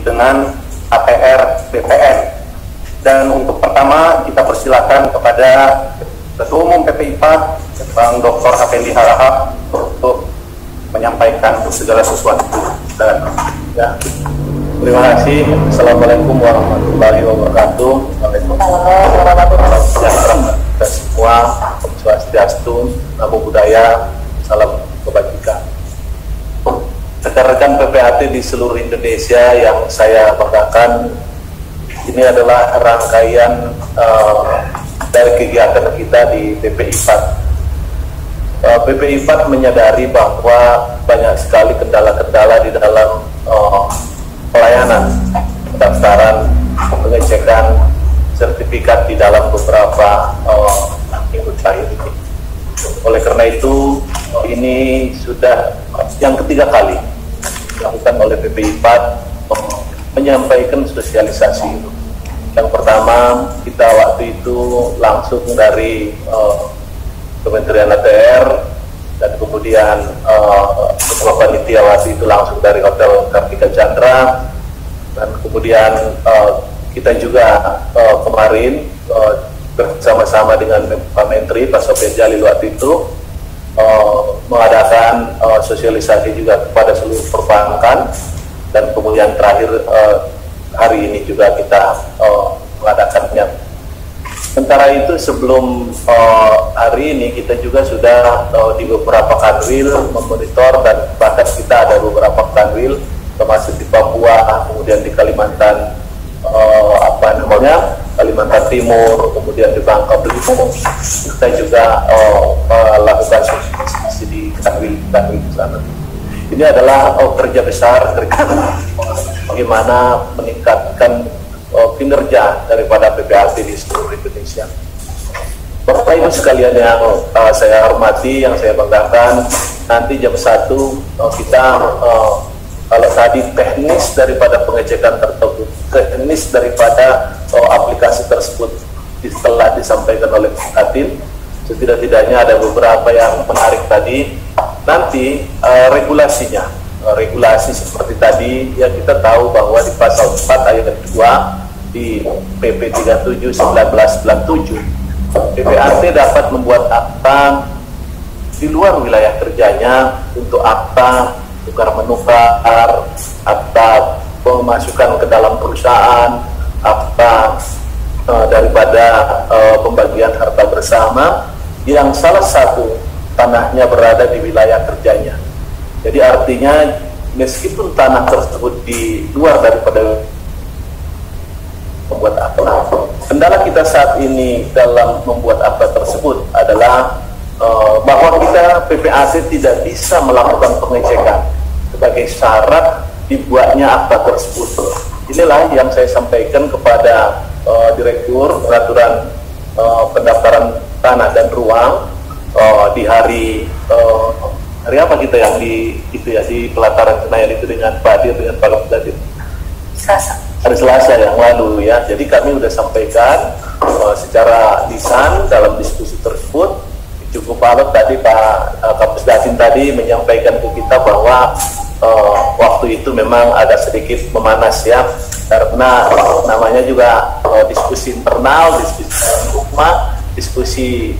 dengan APR BPN. Dan untuk pertama kita persilakan kepada Ketua Umum PPIPAD Bang Dr. Effendi Harahap untuk menyampaikan segala sesuatu. Dan ya, terima kasih. Assalamualaikum warahmatullahi wabarakatuh. Waalaikumsalam warahmatullahi wabarakatuh. Kita semua, Om Swastiastu, Namo Buddhaya, salam kebajikan. Rekan-rekan PPAT di seluruh Indonesia yang saya banggakan, ini adalah rangkaian dari kegiatan kita di PPIPAD. PPIPAD menyadari bahwa banyak sekali kendala-kendala di dalam pelayanan pendaftaran, pengecekan sertifikat di dalam beberapa minggu terakhir ini. Oleh karena itu, ini sudah yang ketiga kali dilakukan oleh PPIPAD menyampaikan sosialisasi itu. Yang pertama, kita waktu itu langsung dari Kementerian ATR, dan kemudian Ketua Panitia waktu itu langsung dari Hotel Kartika Chandra, dan kemudian kita juga kemarin bersama-sama dengan Pak Menteri, Pak Sofyan Jalil waktu itu mengadakan sosialisasi juga kepada seluruh perbankan, dan kemudian terakhir hari ini juga kita mengadakannya. Sementara itu sebelum hari ini kita juga sudah di beberapa kanwil memonitor, dan bahkan kita ada beberapa kanwil termasuk di Papua, kemudian di Kalimantan Kalimantan Timur, kemudian di Bangka Belitung. Kita juga melakukan sosialisasi di kanwil di sana. Ini adalah kerja besar bagaimana meningkatkan kinerja daripada PPAT di seluruh Indonesia. Bapak Ibu sekalian yang saya hormati, yang saya banggakan, nanti jam 1 kita kalau tadi teknis daripada pengecekan tersebut, teknis daripada aplikasi tersebut telah disampaikan oleh Katin, setidak-tidaknya ada beberapa yang menarik tadi. Nanti regulasinya, regulasi seperti tadi, ya kita tahu bahwa di pasal 4 ayat 2 di PP 37/1997, PPAT dapat membuat akta di luar wilayah kerjanya untuk akta tukar menukar, akta pemasukan ke dalam perusahaan, akta daripada pembagian harta bersama yang salah satu tanahnya berada di wilayah kerjanya. Jadi artinya meskipun tanah tersebut di luar daripada membuat akta, kendala kita saat ini dalam membuat akta tersebut adalah bahwa kita PPAT tidak bisa melakukan pengecekan sebagai syarat dibuatnya akta tersebut. Inilah yang saya sampaikan kepada Direktur Peraturan Pendaftaran Tanah dan Ruang di hari apa kita yang di itu ya, di pelataran Senayan itu dengan Pak Dir, dengan Pak Dir. Hari Selasa yang lalu ya. Jadi kami sudah sampaikan secara lisan dalam diskusi tersebut. Cukup alot tadi Pak Kapus Datin tadi menyampaikan ke kita bahwa waktu itu memang ada sedikit memanas ya, karena namanya juga diskusi internal, diskusi rumah, diskusi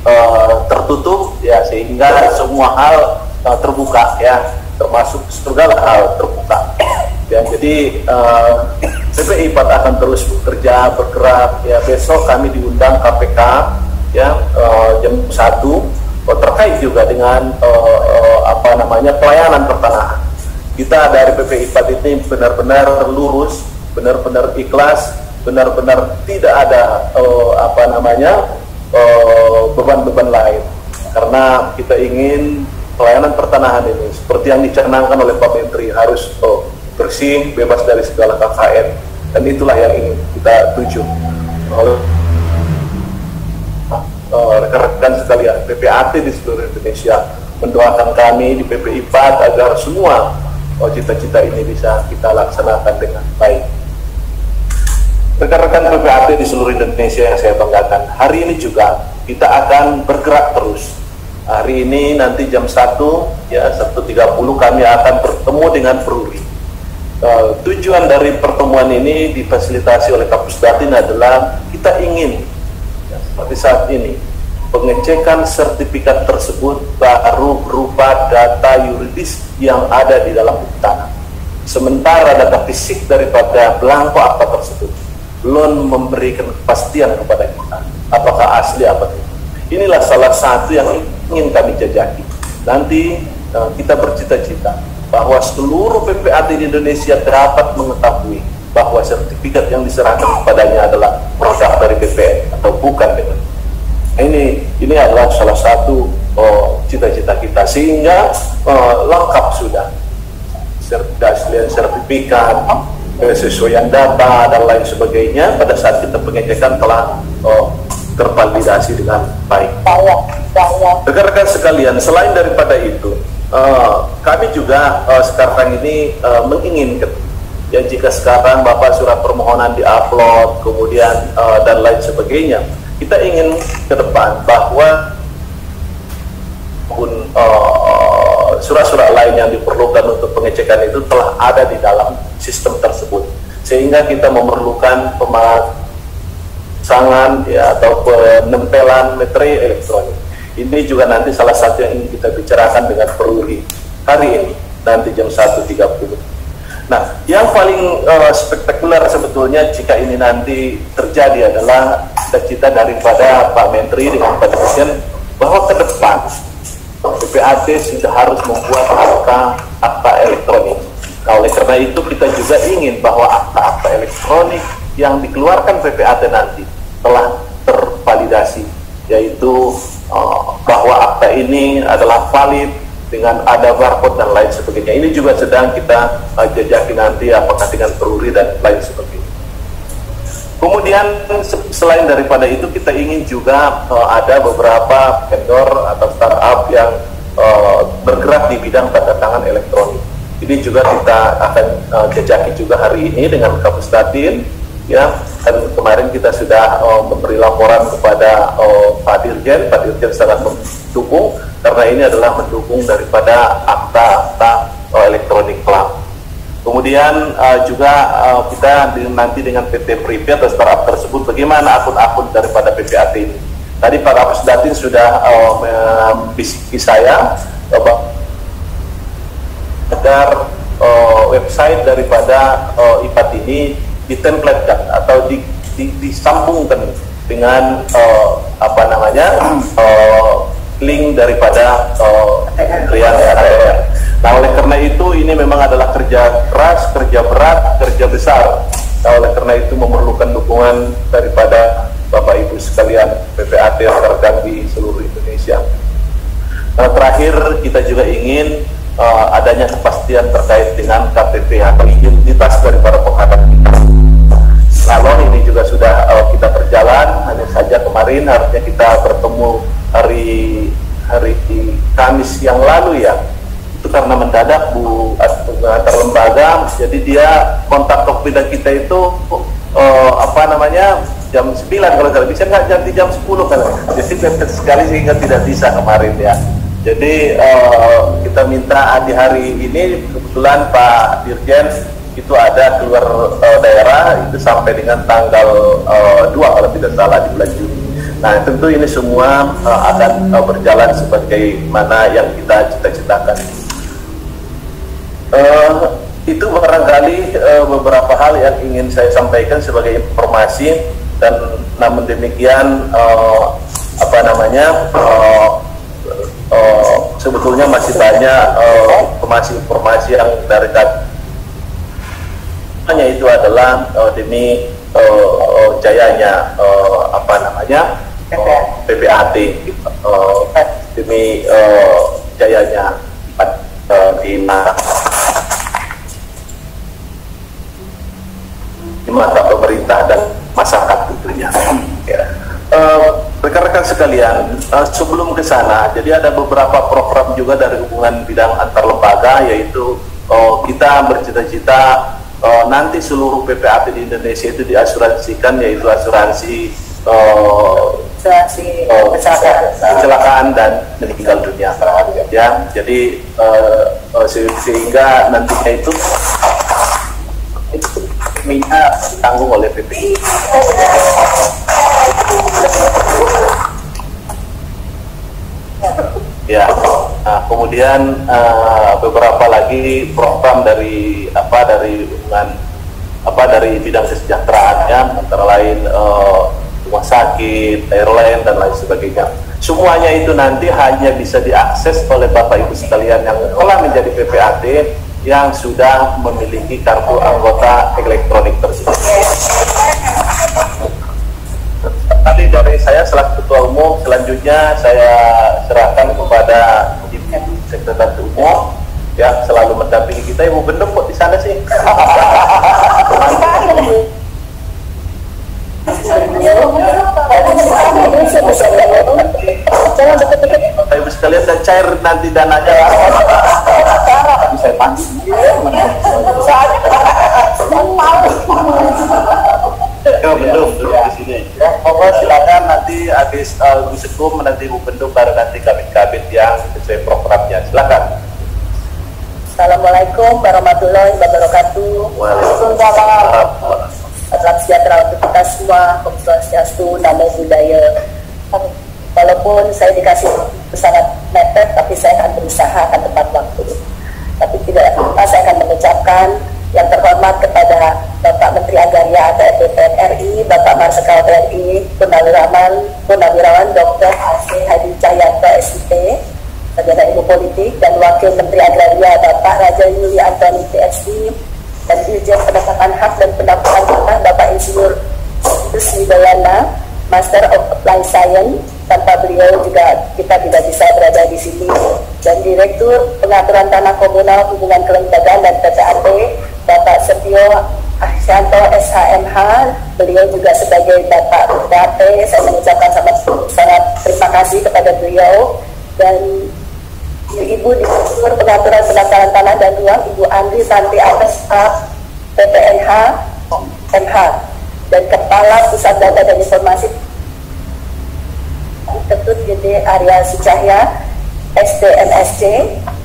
tertutup ya, sehingga semua hal terbuka ya, termasuk segala hal terbuka ya. Jadi PPIPAD akan terus bekerja, bergerak ya. Besok kami diundang KPK ya, jam 1 terkait juga dengan pelayanan pertanahan. Kita dari PPIPAD ini benar-benar lurus, benar-benar ikhlas, benar-benar tidak ada beban-beban lain, karena kita ingin pelayanan pertanahan ini seperti yang dicanangkan oleh Pak Menteri harus bersih, bebas dari segala KKN, dan itulah yang ingin kita tuju. Rekan-rekan sekalian, PPAT di seluruh Indonesia mendoakan kami di PPIPAD agar semua cita-cita ini bisa kita laksanakan dengan baik. Rekan-rekan PPAT di seluruh Indonesia yang saya banggakan, hari ini juga kita akan bergerak terus. Hari ini nanti jam 1 ya, 1.30 kami akan bertemu dengan Peruri. tujuan dari pertemuan ini difasilitasi oleh Kapus Datin adalah kita ingin seperti saat ini pengecekan sertifikat tersebut baru berupa data yuridis yang ada di dalam buku tanah. Sementara data fisik daripada belangko akta tersebut belum memberikan kepastian kepada kita apakah asli apa tidak. Inilah salah satu yang ingin kami jajaki. Nanti kita bercita-cita bahwa seluruh PPAT di Indonesia dapat mengetahui bahwa sertifikat yang diserahkan kepadanya adalah produk dari BPN atau bukan BPN. Ini adalah salah satu cita-cita kita, sehingga lengkap sudah keaslian sertifikat, kesesuaian data dan lain sebagainya pada saat kita pengecekan telah tervalidasi dengan baik. Rekan-rekan sekalian, selain daripada itu, kami juga sekarang ini menginginkan ya, jika sekarang Bapak surat permohonan diupload kemudian dan lain sebagainya, kita ingin ke depan bahwa surat-surat lain yang diperlukan untuk pengecekan itu telah ada di dalam sistem tersebut, sehingga kita memerlukan pemasangan ya, atau penempelan materai elektronik. Ini juga nanti salah satu yang ingin kita bicarakan dengan Peruri hari ini, nanti jam 1.30. Nah, yang paling spektakuler sebetulnya jika ini nanti terjadi adalah cita-cita daripada Pak Menteri dengan Pak Dirjen bahwa ke depan PPAT sudah harus membuat akta elektronik. Nah, oleh karena itu kita juga ingin bahwa akta elektronik yang dikeluarkan PPAT nanti telah tervalidasi, yaitu bahwa akta ini adalah valid dengan ada barcode dan lain sebagainya. Ini juga sedang kita jajaki nanti apakah dengan Peruri dan lain sebagainya. Kemudian selain daripada itu kita ingin juga ada beberapa vendor atau startup yang bergerak di bidang tanda tangan elektronik. Ini juga kita akan jajaki juga hari ini dengan Kapus Datin. Ya, dan kemarin kita sudah memberi laporan kepada Pak Dirjen sangat mendukung karena ini adalah mendukung daripada akta elektronik kelak. Kemudian juga kita nanti dengan PT Privi atau startup tersebut bagaimana akun-akun daripada PPAT ini. Tadi Pak Kapus Datin sudah membisiki saya agar website daripada IPAT ini ditemplatkan atau disambungkan dengan link daripada Kementerian ATR. Nah, oleh karena itu ini memang adalah kerja keras, kerja berat, kerja besar. Nah, oleh karena itu memerlukan dukungan daripada Bapak Ibu sekalian PPAT rekan di seluruh Indonesia. Nah, terakhir kita juga ingin adanya kepastian terkait dengan KTP atau identitas daripada penghadap kita. Lalu ini juga sudah kita berjalan, hanya saja kemarin harusnya kita bertemu hari Kamis yang lalu ya, itu karena mendadak Bu antar lembaga, jadi dia kontak Tokpeda kita itu jam 9 kalau tidak bisa nggak ganti jam 10 kan, jadi mepet sekali sehingga tidak bisa kemarin ya. Jadi kita minta di hari ini kebetulan Pak Dirjen itu ada keluar daerah itu sampai dengan tanggal 2 kalau tidak salah di bulan Juni. Nah, tentu ini semua akan berjalan sebagaimana yang kita cita-citakan. Itu barangkali beberapa hal yang ingin saya sampaikan sebagai informasi, dan namun demikian sebetulnya masih banyak informasi yang dari hanya itu adalah demi jayanya PPAT demi jayanya di mata pemerintah dan masyarakat tentunya. Ya. Rekan-rekan sekalian, sebelum ke sana, jadi ada beberapa program juga dari hubungan bidang antar lembaga, yaitu kita bercita-cita nanti seluruh PPAT di Indonesia itu diasuransikan, yaitu asuransi kecelakaan dan meninggal dunia ya. Jadi sehingga nantinya itu resminya ditanggung oleh PPI. Ya, nah, kemudian beberapa lagi program dari dari bidang kesejahteraannya, antara lain rumah sakit, airline dan lain sebagainya. Semuanya itu nanti hanya bisa diakses oleh Bapak Ibu sekalian yang telah menjadi PPAT yang sudah memiliki kartu anggota elektronik tersebut. Tadi dari saya selaku Ketua Umum, selanjutnya saya serahkan kepada Ibu Sekretaris Umum yang selalu mendampingi kita. Ibu Bendung kok di sana sih? Ibu sekalian, dan cair nanti dananya bisa pasti. Belum di sini. Monggo silakan nanti habis Ibu Sekum, nanti Ibu Bendung, baru nanti kabit-kabit yang sesuai programnya. Silakan. Assalamualaikum warahmatullahi wabarakatuh. Waalaikumsalam. Salam sejahtera untuk kita semua. Om Swastiastu, Namo Buddhaya. Walaupun saya dikasih sangat mepet, tapi saya akan berusaha akan tepat waktu. Tapi tidak lupa saya akan mengucapkan yang terhormat kepada Bapak Menteri Agraria atau DPR RI, Bapak Marsikal TNI Purnawirawan Dr. Haji Hadi Cahyanto SIP, Sarjana Ilmu Politik, dan Wakil Menteri Agraria Bapak Raja Yuli Antoni PhD, dan Dirjen Penegakan Hak dan Pendampingan Tanah Bapak Insinyur Widoyana, Master of Applied Science. Tanpa beliau juga kita tidak bisa berada di sini. Dan Direktur Pengaturan Tanah Komunal, Hubungan Kelembagaan dan PPAT, Bapak Setio Ahsanto SHMH, beliau juga sebagai Bapak PPAT. Saya mengucapkan sangat terima kasih kepada beliau. Dan Ibu Direktur Pengaturan Pendaftaran Tanah dan Ruang, Ibu Andri Santi Atas PPNH MH, dan Kepala Pusat Data dan Informasi Ketut GD Arya Sucahya SDMSC,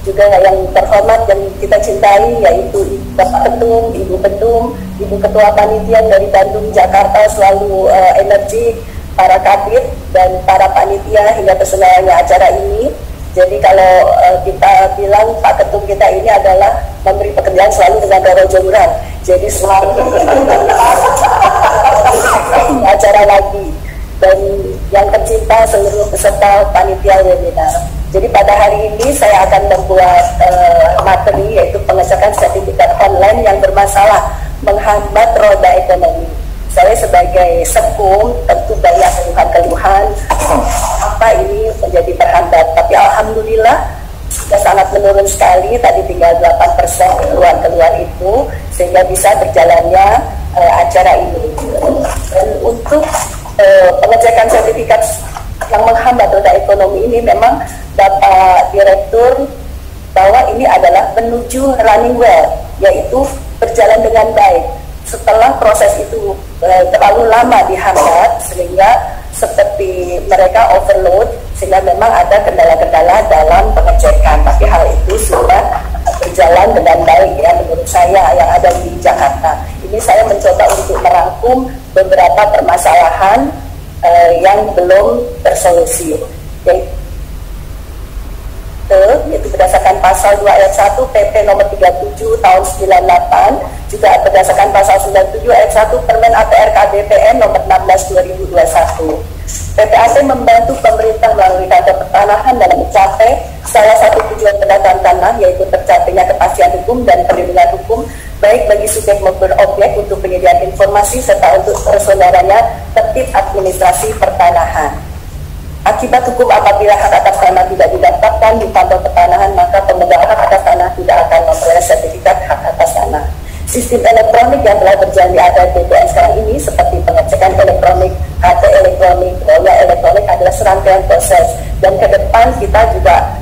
juga yang terhormat dan kita cintai yaitu Bapak Ketum, Ibu Ketum, Ibu Ketua Panitia dari Bandung Jakarta selalu energik, para kabit dan para panitia hingga terselenggaranya acara ini. Jadi kalau kita bilang Pak Ketum kita ini adalah memberi pekerjaan selalu dengan doro jombran, jadi selalu acara lagi. Dan yang tercinta seluruh peserta panitia webinar. Jadi pada hari ini saya akan membuat materi yaitu pengecekan sertifikat online yang bermasalah menghambat roda ekonomi. Saya sebagai sekum tentu banyak keluhan-keluhan apa ini menjadi terhambat, tapi alhamdulillah sudah sangat menurun sekali, tadi tinggal 8% keluhan-keluhan itu, sehingga bisa berjalannya acara ini. Dan untuk pengecekan sertifikat yang menghambat roda ekonomi ini memang Bapak Direktur bahwa ini adalah menuju running well, yaitu berjalan dengan baik. Setelah proses itu terlalu lama dihambat sehingga seperti mereka overload, sehingga memang ada kendala-kendala dalam pengecekan, tapi hal itu sudah berjalan dengan baik ya menurut saya yang ada di Jakarta. Ini saya mencoba untuk merangkum beberapa permasalahan yang belum tersolusi, yaitu berdasarkan pasal 2 ayat 1 PP nomor 37 tahun 98, juga berdasarkan pasal 97 ayat 1 Permen APR KDPN nomor 16 2021. PPAT membantu pemerintah melalui kantor pertanahan dalam mencapai salah satu tujuan pendataan tanah, yaitu tercapainya kepastian hukum dan perlindungan hukum baik bagi subjek maupun objek untuk penyediaan informasi serta untuk persaudaranya tertib administrasi pertanahan. Akibat hukum apabila hak atas tanah tidak didapatkan di kantor pertanahan, maka pemegang hak atas tanah tidak akan memperoleh sertifikat hak atas tanah. Sistem elektronik yang telah berjalan di ADAR BPN sekarang ini seperti pengecekan elektronik, KT elektronik, roda elektronik adalah serangkaian proses, dan ke depan kita juga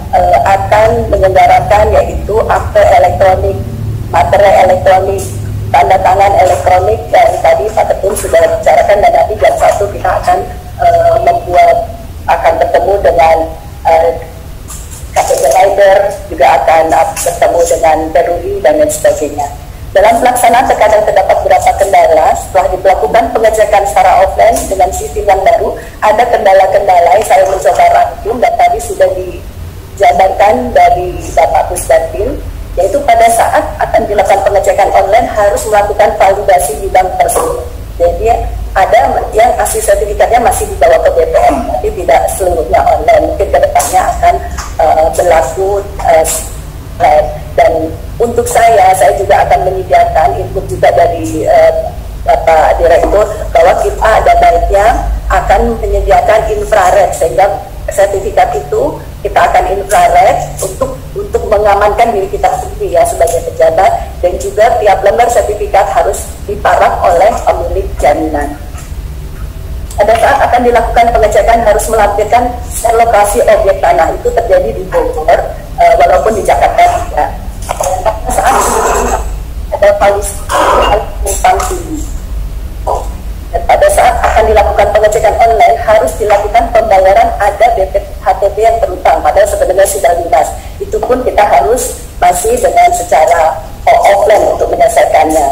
akan menyelenggarakan yaitu akte elektronik, materai elektronik, tanda tangan elektronik, dan tadi Pak Ketum sudah bicarakan, dan nanti jam 1 kita akan akan bertemu dengan KPP Rider, juga akan bertemu dengan Peruri dan lain sebagainya. Dalam pelaksanaan terkadang terdapat beberapa kendala setelah dilakukan pengecekan secara offline dengan sistem yang baru. Ada kendala-kendala yang saya mencoba rangkum dan tadi sudah dijabarkan dari Bapak Pusdatin, yaitu pada saat akan dilakukan pengecekan online harus melakukan validasi di bank tersebut. Jadi ada yang asli sertifikatnya masih dibawa ke BPM, tapi tidak seluruhnya online. Mungkin kedepannya akan berlaku dan untuk saya juga akan menyediakan input juga dari Bapak Direktur bahwa kita ada baiknya akan menyediakan infrared, sehingga sertifikat itu kita akan infrared untuk mengamankan diri kita sendiri ya sebagai pejabat, dan juga tiap lembar sertifikat harus diparaf oleh pemilik jaminan. Pada saat akan dilakukan pengecekan harus melampirkan lokasi objek tanah, itu terjadi di Bogor walaupun di Jakarta tidak. Pada saat ada tinggi. Dan pada saat akan dilakukan pengecekan online harus dilakukan pembayaran ada HTP yang berutang, padahal sebenarnya sudah lunas. Itu pun kita harus masih dengan secara offline untuk menyelesaikannya.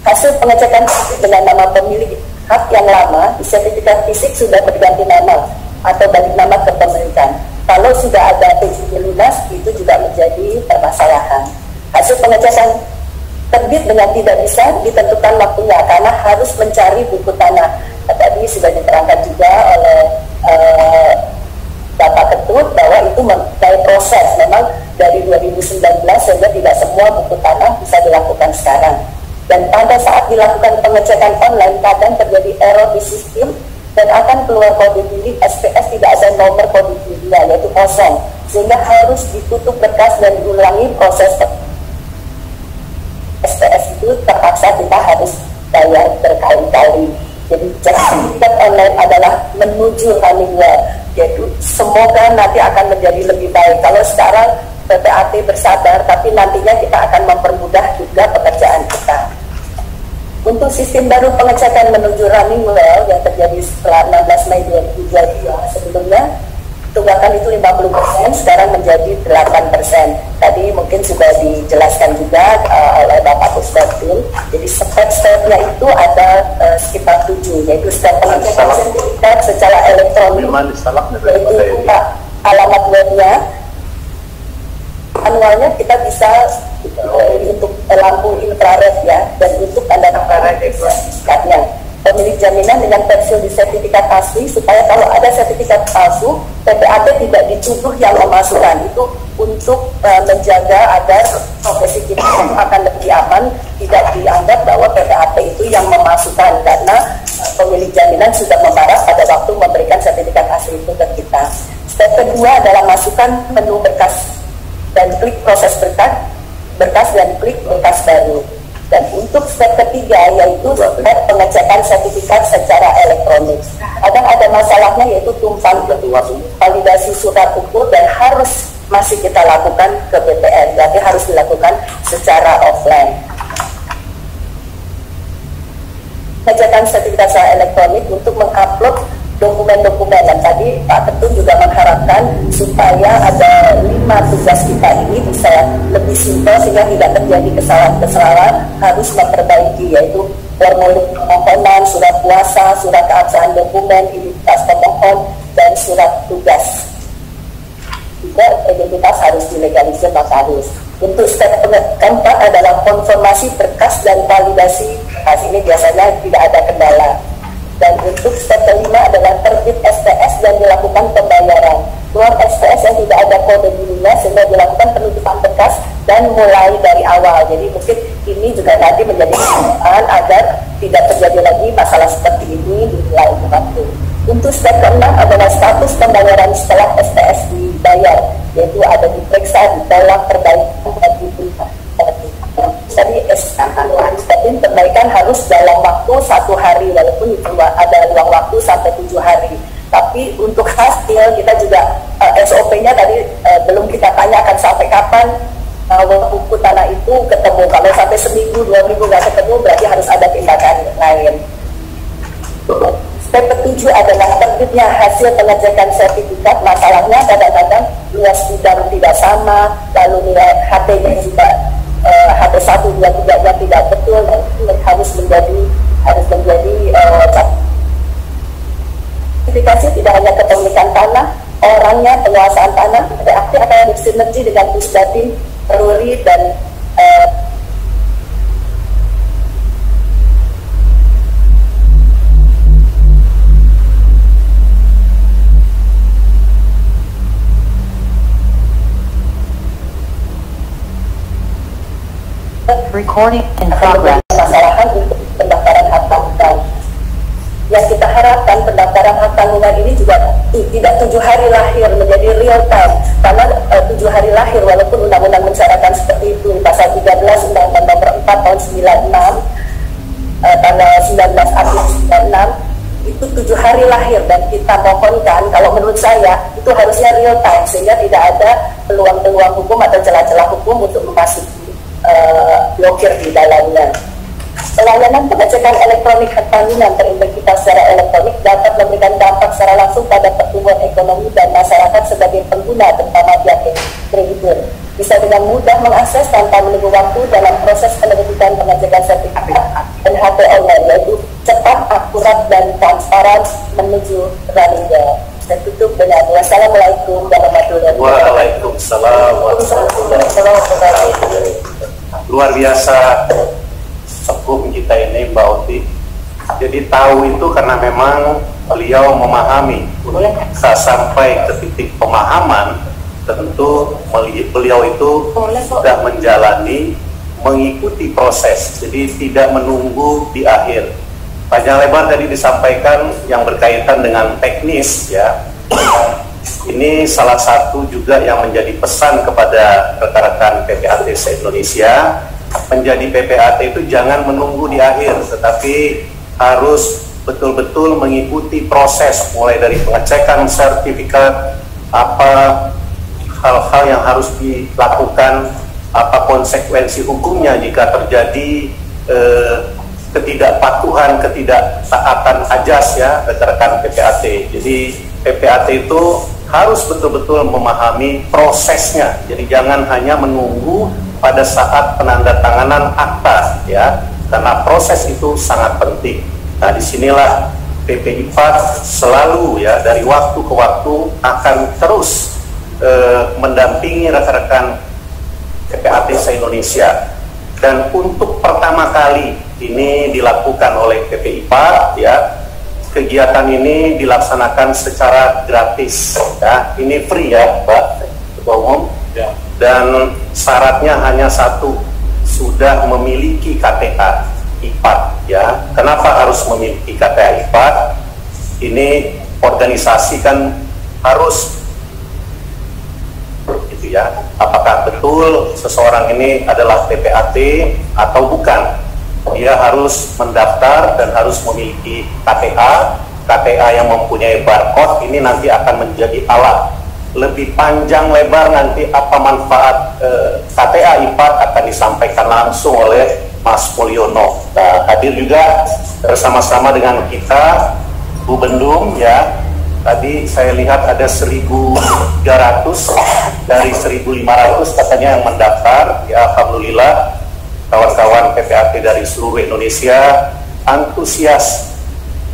Hasil pengecekan dengan nama pemilik hak yang lama di sertifikat fisik sudah berganti nama atau balik nama kepemilikan. Kalau sudah ada PJB lunas, itu juga menjadi permasalahan. Hasil pengecekan terbit dengan tidak bisa ditentukan waktunya karena harus mencari buku tanah. Tadi sudah diterangkan juga oleh Bapak Ketut bahwa itu dari proses memang dari 2019 sehingga tidak semua buku tanah bisa dilakukan sekarang. Dan pada saat dilakukan pengecekan online kadang terjadi error di sistem dan akan keluar kode bilik SPS tidak ada nomor kode biliknya, yaitu kosong, sehingga harus ditutup berkas dan diulangi proses SPS itu. Terpaksa kita harus bayar berkali-kali. Jadi sertifikat online adalah menuju running well, yaitu semoga nanti akan menjadi lebih baik. Kalau sekarang PPAT bersabar, tapi nantinya kita akan mempermudah juga pekerjaan kita. Untuk sistem baru pengecekan menuju running well yang terjadi setelah 16 Mei 2022, sebelumnya tunggakan itu 50%, sekarang menjadi 8%. Tadi mungkin sudah dijelaskan juga oleh Bapak Pusdatin. Jadi step-stepnya itu ada sekitar 7, yaitu step pengecekan sertifikat secara elektronik, yaitu alamat webnya. Manualnya kita bisa untuk lampu infrared ya, dan untuk tanda infrared sertifikatnya. Pemilik jaminan dengan pensil di sertifikat asli supaya kalau ada sertifikat palsu, PPAT tidak dituduh yang memasukkan. Itu untuk menjaga agar profesi kita akan lebih aman, tidak dianggap bahwa PPAT itu yang memasukkan, karena pemilik jaminan sudah memarah pada waktu memberikan sertifikat asli itu ke kita. Step kedua adalah masukkan menu berkas dan klik proses berkas dan klik berkas baru. Dan untuk step ketiga yaitu step pengecekan sertifikat secara elektronik. Ada masalahnya yaitu tumpang validasi surat ukur dan harus masih kita lakukan ke BPN, berarti harus dilakukan secara offline. Pengecekan sertifikat secara elektronik untuk mengupload dokumen-dokumen, dan tadi Pak Ketun juga mengharapkan supaya ada 5 tugas kita ini bisa lebih simpel sehingga tidak terjadi kesalahan harus memperbaiki, yaitu formulir permohonan, surat kuasa, surat keabsahan dokumen, identitas pemohon, dan surat tugas. Juga identitas harus dilegalisir, Mas harus. Untuk step keempat adalah konfirmasi berkas dan validasi. Ini biasanya tidak ada kendala. Dan untuk step kelima adalah terbit SPS dan dilakukan pembayaran. Keluar SPS yang tidak ada kode dirinya sehingga dilakukan penutupan berkas dan mulai dari awal. Jadi mungkin ini juga nanti menjadi kesempatan agar tidak terjadi lagi masalah seperti ini di lain waktu. Untuk step keenam adalah status pembayaran setelah SPS dibayar, yaitu ada diperiksa, ditolak, perbaikan, dan diberikan. Tadi SKN perbaikan harus dalam waktu 1 hari, walaupun ada ruang waktu sampai 7 hari. Tapi untuk hasil kita juga SOP-nya tadi belum kita tanyakan sampai kapan buku tanah itu ketemu. Kalau sampai seminggu 2 minggu nggak ketemu, berarti harus ada tindakan lain. Step ke-7 adalah terbitnya hasil pengecekan sertifikat. Masalahnya kadang-kadang luas gudang tidak sama, lalu nilai HT-nya juga HP123 tidak betul, dan harus menjadi sertifikasi tidak hanya kepemilikan tanah, orangnya, penguasaan tanah, PPAT akan bersinergi dengan Pusdatin, Polri, dan recording in progress. Permasalahan untuk pendaftaran hak tanggungan. Yang kita harapkan pendaftaran hak tanggungan ini juga tidak 7 hari lahir, menjadi real time. Karena 7 hari lahir, walaupun undang-undang mensyaratkan seperti itu, pasal 13 Undang-Undang Nomor 4 tahun 96, tanggal 19 Agustus 96, itu 7 hari lahir, dan kita mohonkan, kalau menurut saya itu harusnya real time, sehingga tidak ada peluang-peluang hukum atau celah-celah hukum untuk memasuki blokir di dalamnya. Pelayanan pengecekan elektronik hak tanggungan terintegrasi secara elektronik dapat memberikan dampak secara langsung pada pertumbuhan ekonomi dan masyarakat sebagai pengguna, terutama pihak kreditur. Bisa dengan mudah mengakses tanpa menunggu waktu dalam proses penerbitan pengecekan sertifikat dan HP online, yaitu cepat, akurat, dan transparan menuju running. Saya tutup dengan wassalamualaikum warahmatullahi wabarakatuh. Waalaikumsalam warahmatullahi wabarakatuh. Luar biasa sepuh kita ini, Mbak Oti. Jadi tahu itu karena memang beliau memahami. Bisa sampai ke titik pemahaman, tentu beliau itu sudah menjalani, mengikuti proses. Jadi tidak menunggu di akhir. Panjang lebar tadi disampaikan yang berkaitan dengan teknis, ya. Ini salah satu juga yang menjadi pesan kepada rekan-rekan PPAT se-Indonesia. Menjadi PPAT itu jangan menunggu di akhir, tetapi harus betul-betul mengikuti proses, mulai dari pengecekan sertifikat, apa hal-hal yang harus dilakukan, apa konsekuensi hukumnya jika terjadi ketidakpatuhan, ketidaktaatan ajas, ya, rekan-rekan PPAT. Jadi PPAT itu harus betul-betul memahami prosesnya. Jadi jangan hanya menunggu pada saat penandatanganan akta, ya, karena proses itu sangat penting. Nah, disinilah PP IPAT selalu, ya, dari waktu ke waktu akan terus mendampingi rekan-rekan PPAT se-Indonesia. Dan untuk pertama kali ini dilakukan oleh PP IPAT, ya, kegiatan ini dilaksanakan secara gratis, ya. Ini free, ya, Mbak Ketua Umum, ya. Dan syaratnya hanya satu, sudah memiliki KTA IPAT, ya. Kenapa harus memiliki KTA IPAT? Ini organisasi kan harus, gitu, ya. Apakah betul seseorang ini adalah PPAT atau bukan? Dia harus mendaftar dan harus memiliki KTA. KTA yang mempunyai barcode ini nanti akan menjadi alat. Lebih panjang lebar nanti apa manfaat KTA IPAT akan disampaikan langsung oleh Mas Mulyono. Nah, hadir juga bersama-sama dengan kita Bu Bendum, ya. Tadi saya lihat ada 1.300 dari 1.500 katanya yang mendaftar, ya. Alhamdulillah, kawan-kawan PPAT dari seluruh Indonesia antusias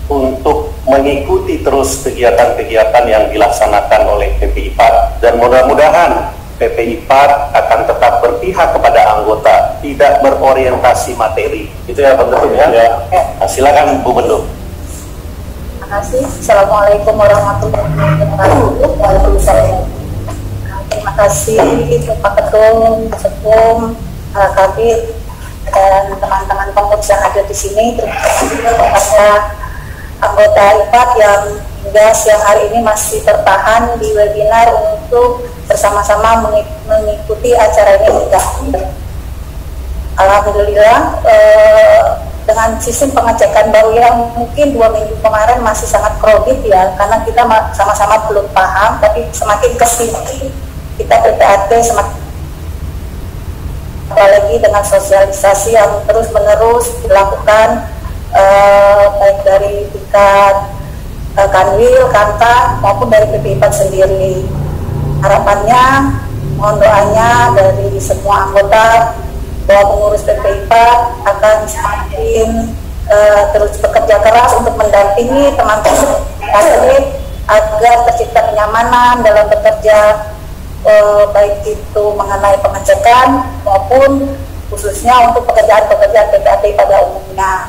untuk mengikuti terus kegiatan-kegiatan yang dilaksanakan oleh PP IPAT, dan mudah-mudahan PP IPAT akan tetap berpihak kepada anggota, tidak berorientasi materi. Itu ya, Pak Ketum, ya. Nah, silakan Bu Bendum. Terima kasih. Assalamualaikum warahmatullahi wabarakatuh. Waalaikumsalam. Terima kasih Pak Ketum, Sekum, Kabir, dan teman-teman pengurus yang ada di sini. Terima kasih juga kepada anggota IPAT yang hingga siang hari ini masih bertahan di webinar untuk bersama-sama mengikuti acara ini juga. Alhamdulillah, dengan sistem pengecekan baru yang mungkin 2 minggu kemarin masih sangat kredit, ya, karena kita sama-sama belum paham, tapi semakin kesini kita PPAT semakin, apalagi dengan sosialisasi yang terus-menerus dilakukan, baik dari tingkat Kanwil, Kanta, maupun dari PP IPAT sendiri. Harapannya, mohon doanya dari semua anggota bahwa pengurus PPIPA akan semakin terus bekerja keras untuk mendampingi teman-teman atlet agar tercipta kenyamanan dalam bekerja, baik itu mengenai pengecekan maupun khususnya untuk pekerjaan-pekerjaan PPAT pada umumnya.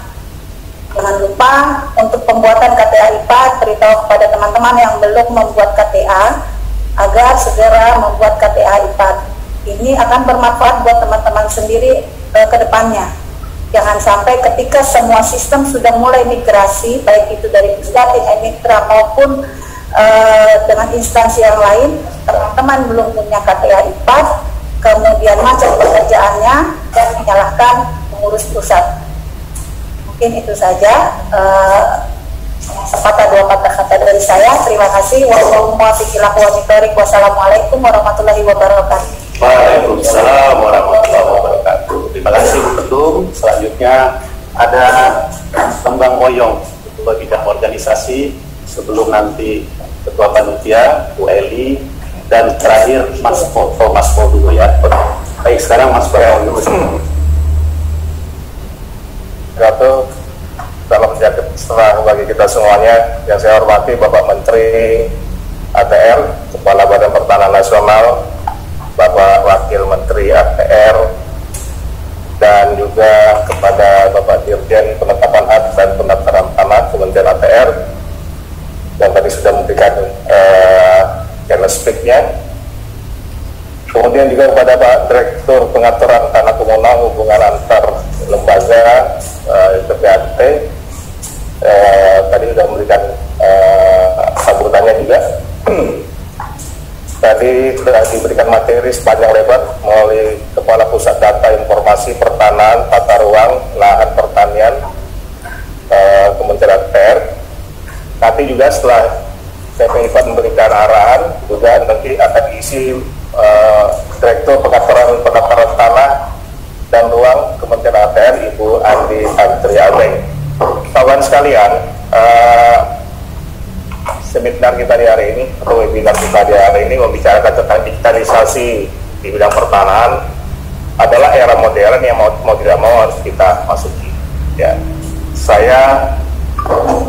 Jangan lupa untuk pembuatan KTA IPA, beritahu kepada teman-teman yang belum membuat KTA agar segera membuat KTA IPA. Ini akan bermanfaat buat teman-teman sendiri ke depannya. Jangan sampai ketika semua sistem sudah mulai migrasi, baik itu dari Pusdatin, Mitra maupun dengan instansi yang lain, teman-teman belum punya KTA IPA, kemudian macet pekerjaannya dan menyalahkan pengurus pusat. Mungkin itu saja sepatah dua patah kata dari saya. Terima kasih. Wassalamualaikum warahmatullahi wabarakatuh. Waalaikumsalam warahmatullahi wabarakatuh. Terima kasih Bu Ketum. Selanjutnya ada Tembang Oyong Ketua Bidang Organisasi, sebelum nanti Ketua Panitia Bu Eli, dan terakhir Mas Po dulu ya. Baik, sekarang Mas Po dulu. Satu, salam sejahtera bagi kita semuanya. Yang saya hormati Bapak Menteri ATR, Kepala Badan Pertanahan Nasional, Bapak Wakil Menteri ATR, dan juga kepada Bapak Dirjen Penetapan Hak dan Pendaftaran Tanah Kementerian ATR, yang tadi sudah memberikan channel speak-nya. Kemudian juga kepada Pak Direktur Pengaturan Tanah Komunal Hubungan Antar Lembaga PPAT, tadi sudah memberikan sambutannya juga. Tadi sudah diberikan materi sepanjang lebar melalui Kepala Pusat Data Informasi Pertanahan, Tata Ruang, Lahan Pertanian, Kementerian ATR. Nanti juga setelah PPIPA memberikan arahan, juga nanti akan diisi Direktur Pengaturan Penataran Tanah dan Ruang Kementerian ATR, Ibu Andi Antriabeng. Kawan sekalian, seminar kita di hari ini atau webinar kita di hari ini membicarakan tentang digitalisasi di bidang pertanahan adalah era modern yang mau tidak mau harus kita masuki. Ya, saya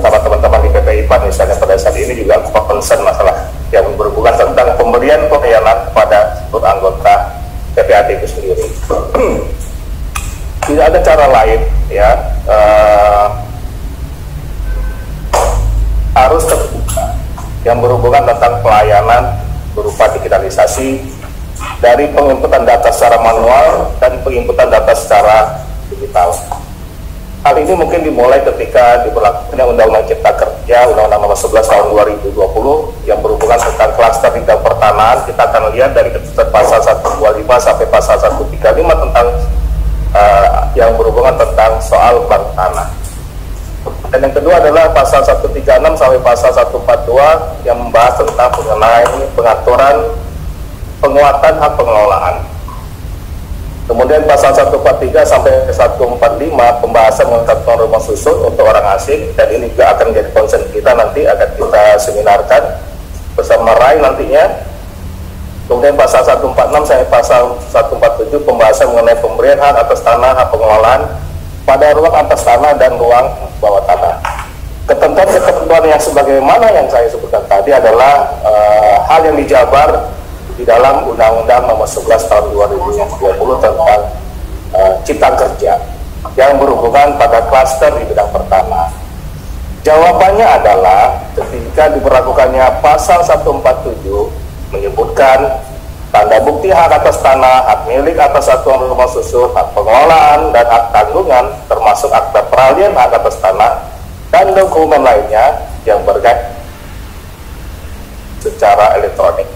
sama teman-teman di PPIPA misalnya pada saat ini juga concern masalah yang berhubungan tentang pemberian pelayanan kepada seluruh anggota PPAT itu sendiri. Tidak ada cara lain ya, harus terbuka yang berhubungan tentang pelayanan berupa digitalisasi dari penginputan data secara manual dan penginputan data secara digital. Hal ini mungkin dimulai ketika diberlakukannya Undang-Undang Cipta Kerja Undang-Undang Nomor 11 Tahun 2020 yang berhubungan tentang klaster bidang pertanahan. Kita akan lihat dari ketentuan pasal 125 sampai pasal 135 tentang yang berhubungan tentang soal bank tanah. Dan yang kedua adalah pasal 136 sampai pasal 142 yang membahas tentang mengenai pengaturan penguatan hak pengelolaan. Kemudian pasal 143 sampai 145 pembahasan mengenai rumah susun untuk orang asing, dan ini juga akan menjadi concern kita, nanti akan kita seminarkan bersama RAI nantinya. Kemudian pasal 146 sampai pasal 147 pembahasan mengenai pemberian hak atas tanah, hak pengelolaan pada ruang atas tanah dan ruang bawah tanah. Ketentuan-ketentuan yang sebagaimana yang saya sebutkan tadi adalah hal yang dijabar di dalam Undang-Undang Nomor 11 Tahun 2020 tentang Cipta Kerja yang berhubungan pada klaster di bidang pertanahan. Jawabannya adalah ketika diberlakukannya pasal 147 menyebutkan tanda bukti hak atas tanah, hak milik atas satuan rumah susun, hak pengelolaan dan hak tanggungan, termasuk akta peralihan hak atas tanah dan dokumen lainnya yang berkait secara elektronik.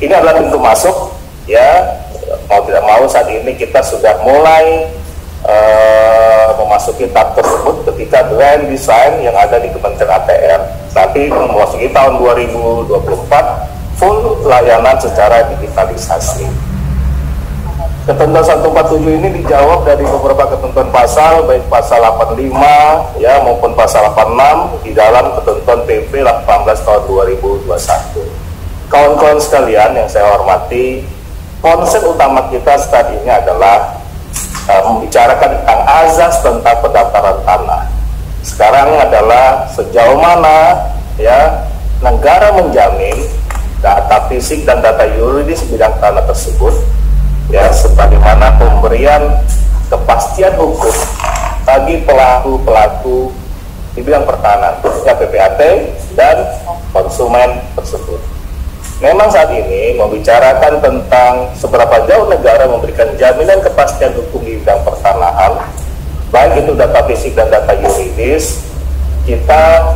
Ini adalah pintu masuk, ya, mau tidak mau saat ini kita sudah mulai memasuki tahap tersebut ketika grand design yang ada di Kementerian ATR nanti memasuki tahun 2024 full layanan secara digitalisasi. Ketentuan 147 ini dijawab dari beberapa ketentuan pasal, baik pasal 85 ya maupun pasal 86 di dalam ketentuan PP 18 tahun 2021. Kawan-kawan sekalian yang saya hormati, konsep utama kita saat ini adalah membicarakan tentang azas tentang pendaftaran tanah. Sekarang adalah sejauh mana ya negara menjamin data fisik dan data yuridis bidang tanah tersebut, ya, sebagaimana pemberian kepastian hukum bagi pelaku-pelaku di bidang pertanahan, khususnya PPAT dan konsumen tersebut. Memang saat ini membicarakan tentang seberapa jauh negara memberikan jaminan kepastian hukum di bidang pertanahan, baik itu data fisik dan data yuridis, kita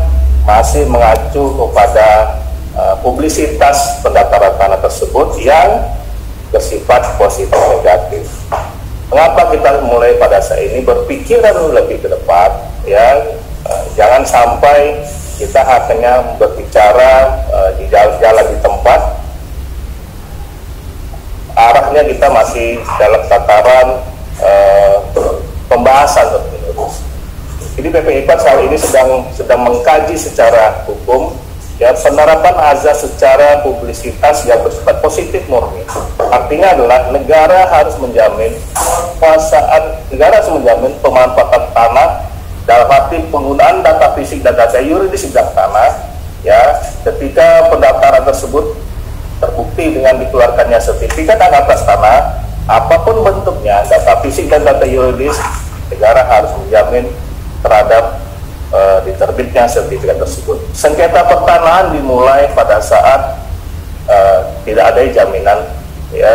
masih mengacu kepada publisitas pendaftaran tanah tersebut yang bersifat positif negatif. Mengapa kita mulai pada saat ini berpikiran lebih ke depan, ya, jangan sampai kita hanya berbicara di jalan di tempat, arahnya kita masih dalam tataran pembahasan terus. Jadi PPIPA saat ini sedang mengkaji secara hukum, ya, penerapan azas secara publisitas yang bersifat positif murni. Artinya adalah negara harus menjamin pemanfaatan tanah dalam arti penggunaan data fisik dan data yuridis bidang tanah, ya, ketika pendaftaran tersebut terbukti dengan dikeluarkannya sertifikat atas tanah, apapun bentuknya, data fisik dan data yuridis, negara harus menjamin terhadap diterbitnya sertifikat tersebut. Sengketa pertanahan dimulai pada saat tidak ada jaminan, ya,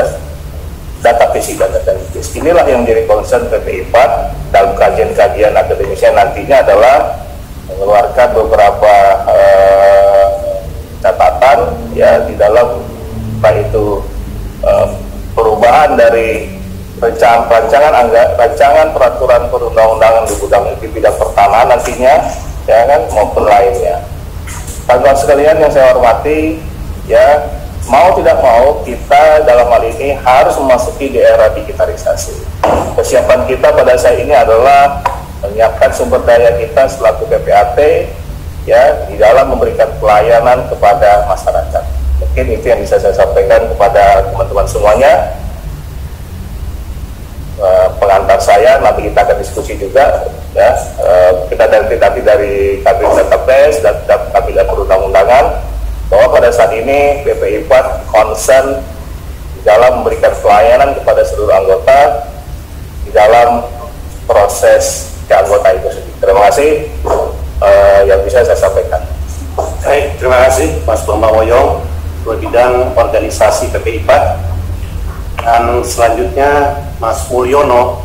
data fisik dan data yuridis. Inilah yang menjadi concern PPIPA dalam kajian-kajian akademisnya nantinya adalah mengeluarkan beberapa catatan, ya, di dalam baik itu perubahan dari rancangan peraturan perundang-undangan di bidang pertanahan nantinya, ya kan, maupun lainnya. Kawan-kawan sekalian yang saya hormati, ya, mau tidak mau kita dalam hal ini harus memasuki di era digitalisasi. Kesiapan kita pada saat ini adalah menyiapkan sumber daya kita selaku PPAT, ya, di dalam memberikan pelayanan kepada masyarakat. Mungkin itu yang bisa saya sampaikan kepada teman-teman semuanya. Pengantar saya, nanti kita akan diskusi juga, ya, kita nanti dari Kabin Database dan Kabin Perundang-undangan, bahwa pada saat ini PPIPA concern di dalam memberikan pelayanan kepada seluruh anggota di dalam proses keanggotaan itu sendiri. Terima kasih yang bisa saya sampaikan. Baik, terima kasih Mas Bambang Woyong, Ketua Bidang Organisasi PPIPA. Dan selanjutnya Mas Mulyono,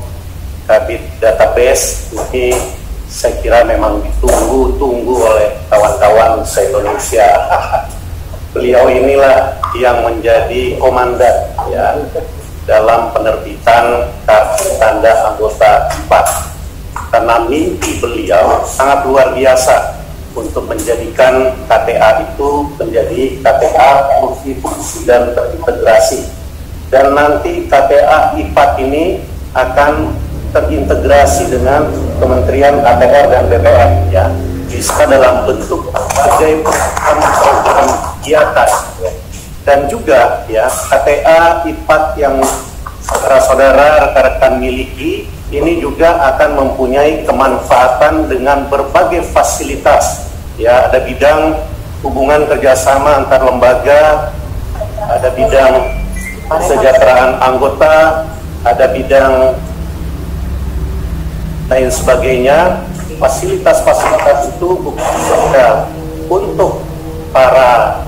Kabid Database. Ini saya kira memang ditunggu-tunggu oleh kawan-kawan se-Indonesia. Beliau inilah yang menjadi komandan, ya, dalam penerbitan kartu tanda anggota IPAT. Karena mimpi beliau sangat luar biasa untuk menjadikan KTA itu menjadi KTA multifungsi dan terintegrasi. Dan nanti KTA IPAT ini akan terintegrasi dengan Kementerian ATR dan BPM, ya, bisa dalam bentuk berbagai program kegiatan, ya. Dan juga, ya, KTA IPAT yang saudara-saudara rekan-rekan miliki ini juga akan mempunyai kemanfaatan dengan berbagai fasilitas, ya. Ada bidang hubungan kerjasama antar lembaga, ada bidang kesejahteraan anggota, ada bidang lain sebagainya. Fasilitas-fasilitas itu bukan saja untuk para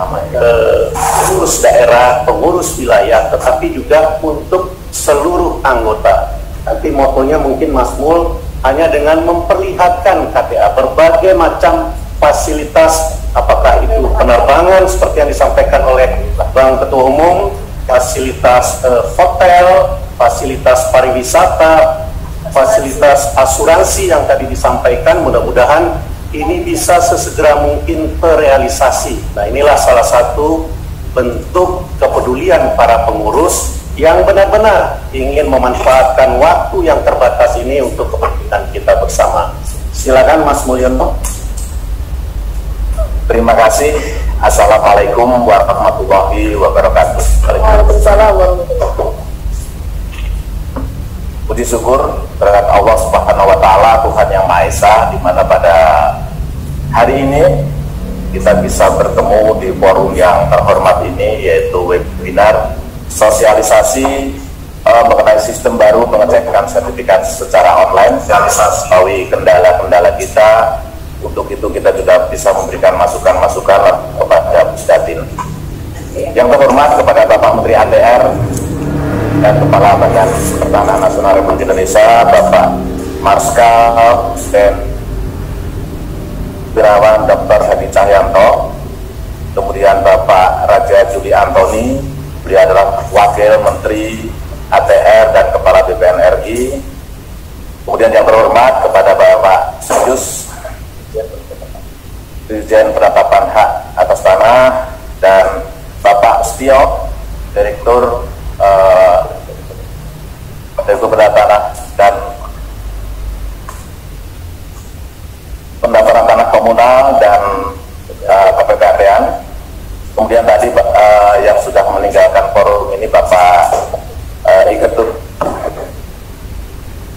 pengurus daerah, pengurus wilayah, tetapi juga untuk seluruh anggota. Nanti motonya mungkin Mas Mul hanya dengan memperlihatkan KTA berbagai macam fasilitas, apakah itu penerbangan seperti yang disampaikan oleh Bang Ketua Umum, fasilitas hotel, fasilitas pariwisata, fasilitas asuransi yang tadi disampaikan. Mudah-mudahan ini bisa sesegera mungkin terrealisasi. Nah, inilah salah satu bentuk kepedulian para pengurus yang benar-benar ingin memanfaatkan waktu yang terbatas ini untuk kepentingan kita bersama. Silakan Mas Mulyono. Terima kasih. Assalamualaikum warahmatullahi wabarakatuh. Waalaikumsalam warahmatullahi wabarakatuh. puji syukur terhadap Allah Subhanahu wa Ta'ala, Tuhan yang Maha Esa, di mana pada hari ini kita bisa bertemu di forum yang terhormat ini, yaitu webinar sosialisasi mengenai sistem baru pengecekan sertifikat secara online, sosialisasi melalui kendala-kendala kita. Untuk itu kita juga bisa memberikan masukan-masukan kepada Pusdatin. Yang terhormat kepada Bapak Menteri ATR dan Kepala Badan Pertahanan Nasional Republik Indonesia, Bapak Marskal dan Purnawirawan Dr. Hadi Cahyanto, kemudian Bapak Raja Juli Antoni, beliau adalah Wakil Menteri ATR dan Kepala BPN RI. Kemudian yang terhormat kepada Bapak Sejus, Dirjen Penetapan Hak Atas Tanah, dan Bapak Setio, Direktur Penetapan dan Pendaftaran Tanah Komunal dan KPPATN. Kemudian tadi yang sudah meninggalkan forum ini Bapak Iketut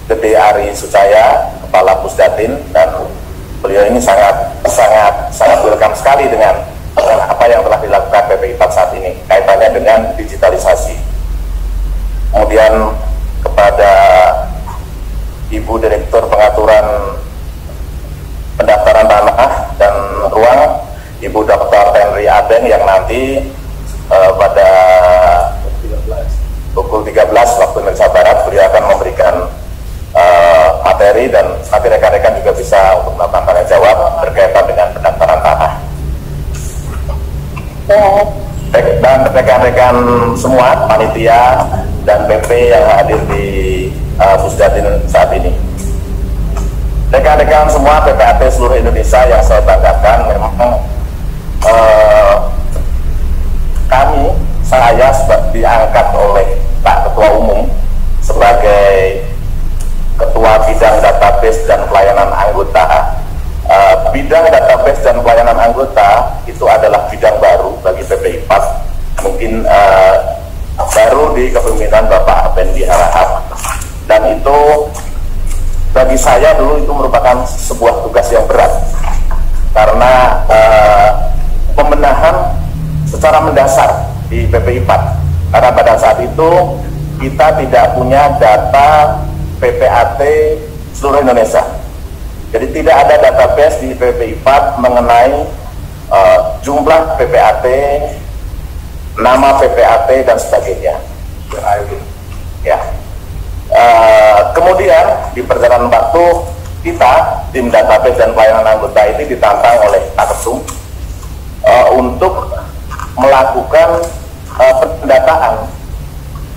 Gede Ari Sucaya, Kepala Pusdatin, dan beliau ini sangat welcome sekali dengan apa yang telah dilakukan PPI 4 saat ini kaitannya dengan digitalisasi. Kemudian kepada Ibu Direktur Pengaturan Pendaftaran Tanah dan Ruang, Ibu Dr. Henry Adeng, yang nanti pada pukul 13 waktu Indonesia Barat beliau akan memberikan materi, dan nanti rekan-rekan juga bisa untuk melakukan tanya jawab berkaitan dengan pendaftaran tanah. Dan rekan-rekan semua, panitia dan PP yang hadir di Pusdatin saat ini. Rekan-rekan semua PPAT seluruh Indonesia yang saya banggakan, memang saya diangkat oleh Pak Ketua Umum sebagai Ketua Bidang Database dan Pelayanan Anggota. Bidang database dan pelayanan anggota itu adalah bidang baru bagi PPI 4, mungkin baru di kepemimpinan Bapak Apendi Harahap, dan itu bagi saya dulu itu merupakan sebuah tugas yang berat karena pembenahan secara mendasar di PPI 4, karena pada saat itu kita tidak punya data PPAT seluruh Indonesia. Jadi tidak ada database di PPI 4 mengenai jumlah PPAT, nama PPAT dan sebagainya. Ya. Kemudian di perjalanan waktu kita, tim database dan pelayanan anggota ini ditantang oleh Pak Ketum untuk melakukan pendataan,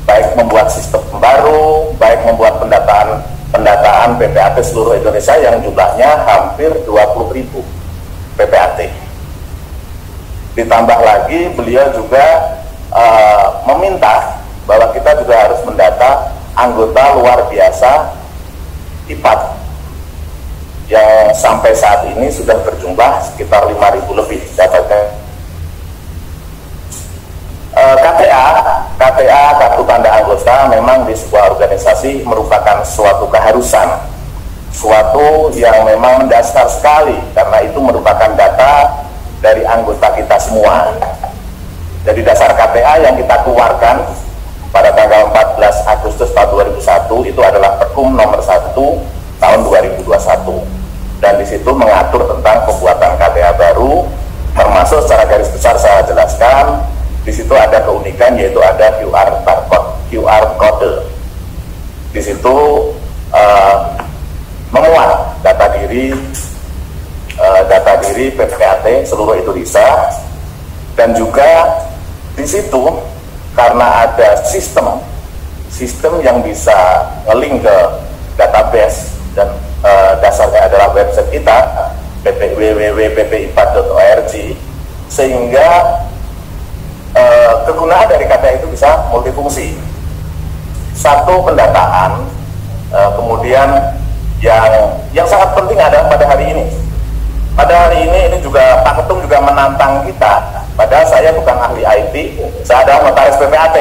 baik membuat sistem baru, baik membuat pendataan PPAT seluruh Indonesia yang jumlahnya hampir 20.000 PPAT. Ditambah lagi beliau juga meminta bahwa kita juga harus mendata anggota luar biasa IPAT yang sampai saat ini sudah berjumlah sekitar 5.000 lebih datanya. KTA, kartu tanda anggota, memang di sebuah organisasi merupakan suatu keharusan, suatu yang memang mendasar sekali, karena itu merupakan data dari anggota kita semua. Jadi dasar KTA yang kita keluarkan pada tanggal 14 Agustus tahun 2001 itu adalah Perkum nomor 1 tahun 2021, dan di situ mengatur tentang pembuatan KTA baru, termasuk secara garis besar saya jelaskan. Di situ ada keunikan, yaitu ada QR code. Di situ memuat data diri PPAT seluruh Indonesia, dan juga di situ karena ada sistem yang bisa nge-link ke database, dan dasarnya adalah website kita www.ppi4.org, sehingga kegunaan dari KTA itu bisa multifungsi. Satu, pendataan, kemudian yang sangat penting adalah pada hari ini. Pada hari ini juga Pak Ketum juga menantang kita. Padahal saya bukan ahli IT, saya adalah notaris PPAT,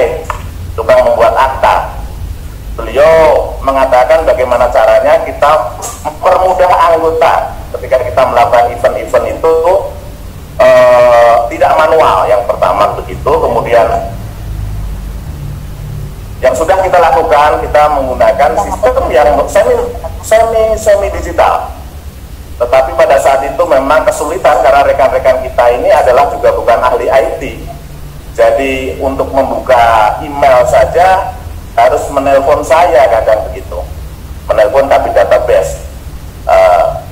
tukang membuat akta. beliau mengatakan bagaimana caranya kita mempermudah anggota ketika kita melakukan event-event itu tidak manual, yang pertama begitu. Kemudian yang sudah kita lakukan, kita menggunakan sistem yang semi digital. Tetapi pada saat itu memang kesulitan karena rekan-rekan kita ini adalah juga bukan ahli IT. Jadi untuk membuka email saja harus menelpon saya, kadang begitu, menelpon tapi database.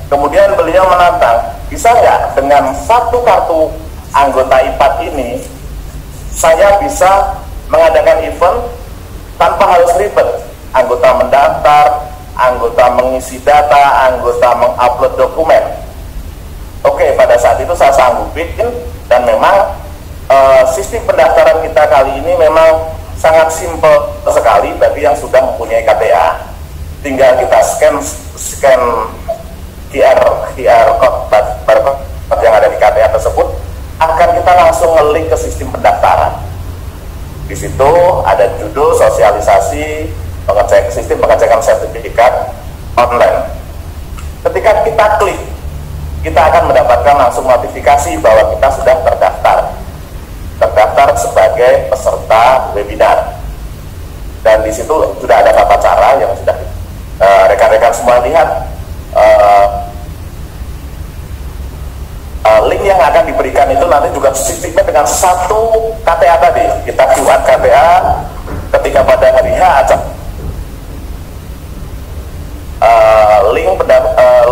Kemudian beliau menantang, bisa nggak dengan satu kartu anggota IPAT ini saya bisa mengadakan event tanpa harus ribet, anggota mendaftar, anggota mengisi data, anggota mengupload dokumen. Oke, pada saat itu saya sanggupin, dan memang sistem pendaftaran kita kali ini memang sangat simpel sekali bagi yang sudah mempunyai KTA. Tinggal kita scan QR code barcode yang ada di KTA tersebut, akan kita langsung nge-link ke sistem pendaftaran. Di situ ada judul, sosialisasi, sistem pengecekan sertifikat online. Ketika kita klik, kita akan mendapatkan langsung notifikasi bahwa kita sudah terdaftar sebagai peserta webinar. Dan di situ sudah ada tata cara yang sudah rekan-rekan semua lihat. Link yang akan diberikan itu nanti juga sistemnya dengan satu KTA tadi. Kita buat KTA ketika pada hari H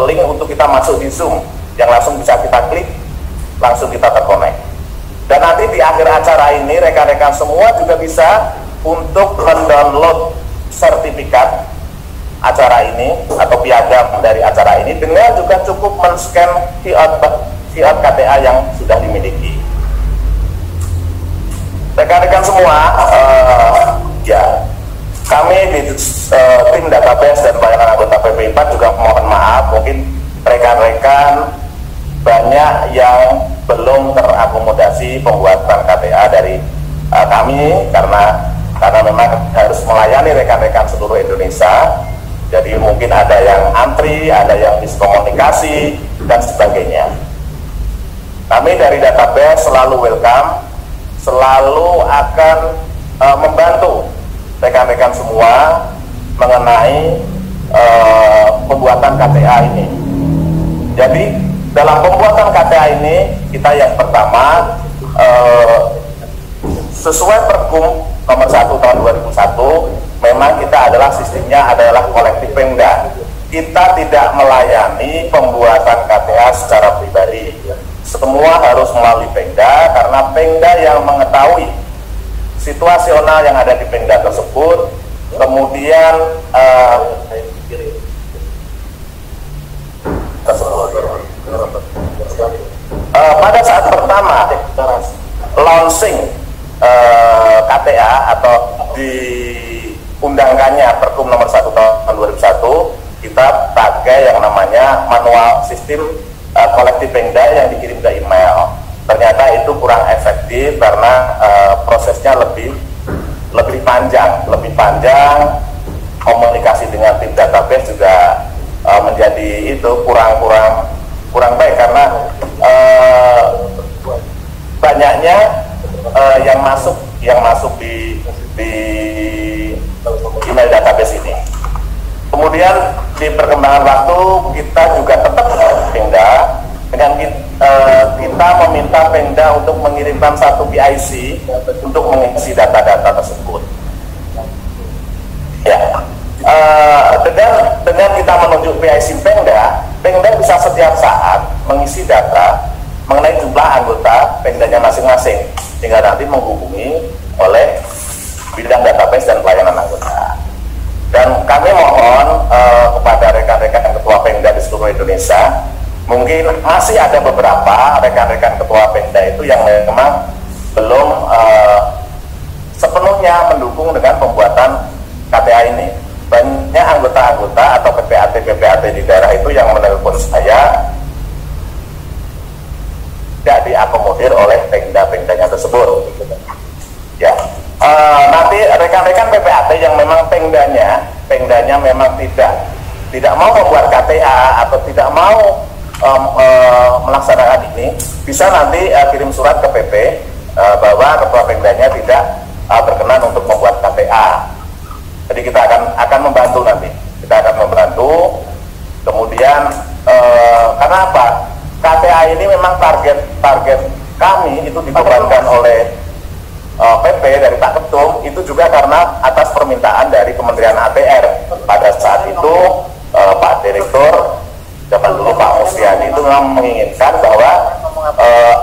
link untuk kita masuk di Zoom yang langsung bisa kita klik, langsung kita terkonek. Dan nanti di akhir acara ini rekan-rekan semua juga bisa untuk mendownload sertifikat acara ini atau piagam dari acara ini dengan juga cukup men-scan QR KTA yang sudah dimiliki. Rekan-rekan semua, ya, kami di tim database dan pelayanan anggota PP4 juga mohon maaf, mungkin rekan-rekan banyak yang belum terakomodasi pembuatan KTA dari kami karena memang harus melayani rekan-rekan seluruh Indonesia. Jadi mungkin ada yang antri, ada yang miskomunikasi dan sebagainya. Kami dari database selalu welcome, selalu akan membantu rekan-rekan semua mengenai pembuatan KTA ini. Jadi dalam pembuatan KTA ini, kita yang pertama sesuai Pergub nomor 1 tahun 2001, memang kita adalah sistemnya adalah kolektif Pemda. Kita tidak melayani pembuatan KTA secara pribadi. Semua harus melalui Pemda, karena Pemda yang mengetahui situasional yang ada di Pemda tersebut. Kemudian pada saat pertama launching KTA atau diundangkannya Pergub nomor 1 tahun 2001, kita pakai yang namanya manual sistem kolektif Pemda yang dikirim ke email. Ternyata itu kurang efektif karena prosesnya lebih panjang, komunikasi dengan tim database juga menjadi itu kurang baik karena banyaknya yang masuk di email database ini. Kemudian di perkembangan waktu kita juga tetap Pemda dengan kita meminta Pemda untuk mengirimkan satu PIC untuk mengisi data-data tersebut. Ya, dengan kita menunjuk PIC Pemda bisa setiap saat mengisi data mengenai jumlah anggota Pemdanya masing-masing, tinggal nanti menghubungi oleh bidang database dan pelayanan anggota. Dan kami mohon kepada rekan-rekan ketua Pemda di seluruh Indonesia, mungkin masih ada beberapa rekan-rekan ketua Pemda itu yang memang belum sepenuhnya mendukung dengan pembuatan KTA ini. Banyak anggota-anggota atau PPAT di daerah itu yang menelpon saya tidak diakomodir oleh Pemdanya tersebut. Ya, nanti rekan rekan-rekan PPAT yang memang pengdanya memang tidak mau membuat KTA atau tidak mau melaksanakan ini, bisa nanti kirim surat ke PP bahwa ketua pengdanya tidak berkenan untuk membuat KTA. Jadi kita akan membantu nanti, kemudian karena apa? KTA ini memang target kami itu dibebankan oleh PP dari Pak Ketum, itu juga karena atas permintaan dari Kementerian ATR. Pada saat itu Pak Direktur zaman dulu Pak Musriani itu memang menginginkan bahwa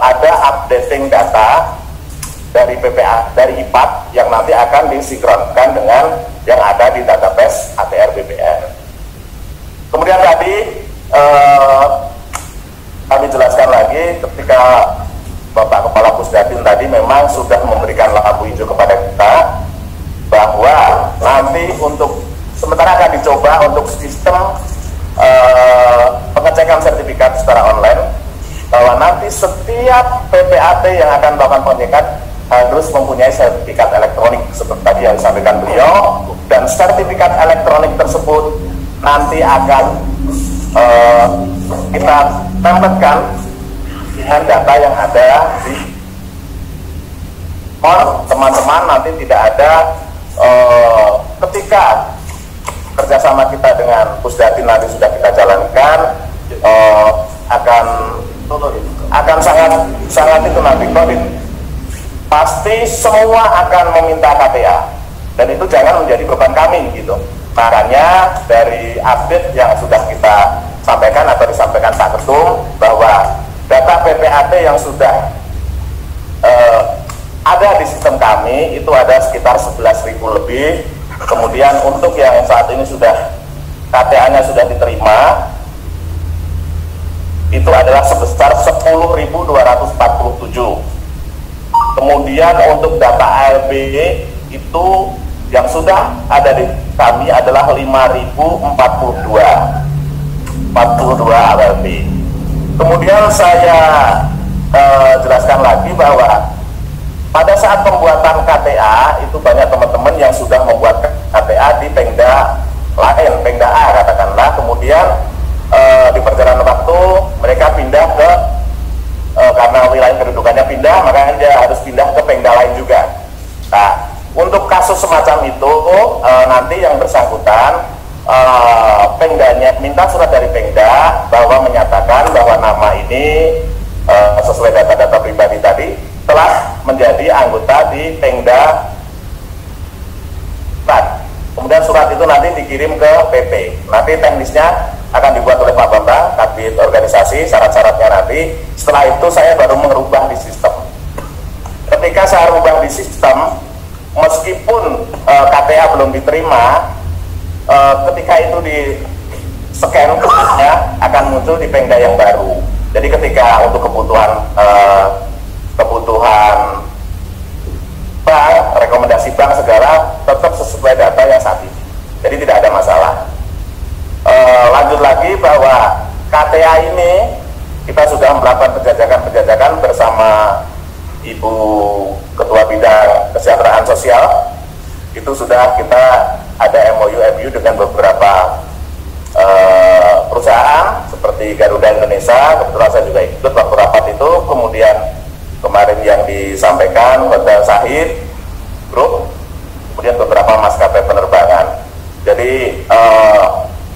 ada updating data dari IPAT yang nanti akan disinkronkan dengan yang ada di database ATR BPR. Kemudian tadi kami jelaskan lagi ketika Bapak Kepala Pusdatin tadi memang sudah memberikan lampu hijau kepada kita bahwa nanti untuk sementara akan dicoba untuk sistem pengecekan sertifikat secara online, bahwa nanti setiap PPAT yang akan melakukan pengecekan harus mempunyai sertifikat elektronik seperti tadi yang disampaikan beliau, dan sertifikat elektronik tersebut nanti akan kita tempelkan dengan data yang ada di teman-teman. Nanti tidak ada ketika kerjasama kita dengan Pusdatin nanti sudah kita jalankan akan sangat itu nanti kodim pasti semua akan meminta KTA, dan itu jangan menjadi beban kami gitu. Makanya dari update yang sudah kita sampaikan atau disampaikan Pak Ketum bahwa data PPAT yang sudah ada di sistem kami itu ada sekitar 11.000 lebih. Kemudian untuk yang saat ini sudah KTA-nya sudah diterima itu adalah sebesar 10.247. Kemudian untuk data ALB itu yang sudah ada di kami adalah 5.042 ALB. Kemudian saya jelaskan lagi bahwa pada saat pembuatan KTA itu banyak teman-teman yang sudah membuat KTA di Pengda lain, Pengda A katakanlah, kemudian di perjalanan waktu mereka pindah ke karena wilayah kedudukannya pindah, makanya dia harus pindah ke Pengda lain juga. Nah, untuk kasus semacam itu nanti yang bersangkutan Pengdanya minta surat dari Pengda bahwa menyatakan bahwa nama ini sesuai data-data pribadi tadi telah menjadi anggota di Pengda. Kemudian surat itu nanti dikirim ke PP. Nanti teknisnya akan dibuat oleh Pak Bambang, Kabid organisasi, syarat-syaratnya nanti. Setelah itu saya baru merubah di sistem. Ketika saya rubah di sistem, meskipun KTA belum diterima, ketika itu di scan akan muncul di Pengda yang baru. Jadi ketika untuk kebutuhan bank, rekomendasi bank segala tetap sesuai data yang saat ini. Jadi tidak ada masalah. Lanjut lagi bahwa KTA ini kita sudah melakukan penjajakan bersama Ibu Ketua Bidang Kesejahteraan Sosial. Itu sudah kita ada MOU dengan beberapa perusahaan seperti Garuda Indonesia, kebetulan saya juga ikut waktu rapat itu. Kemudian kemarin yang disampaikan Hotel Sahid Group, kemudian beberapa maskapai penerbangan. Jadi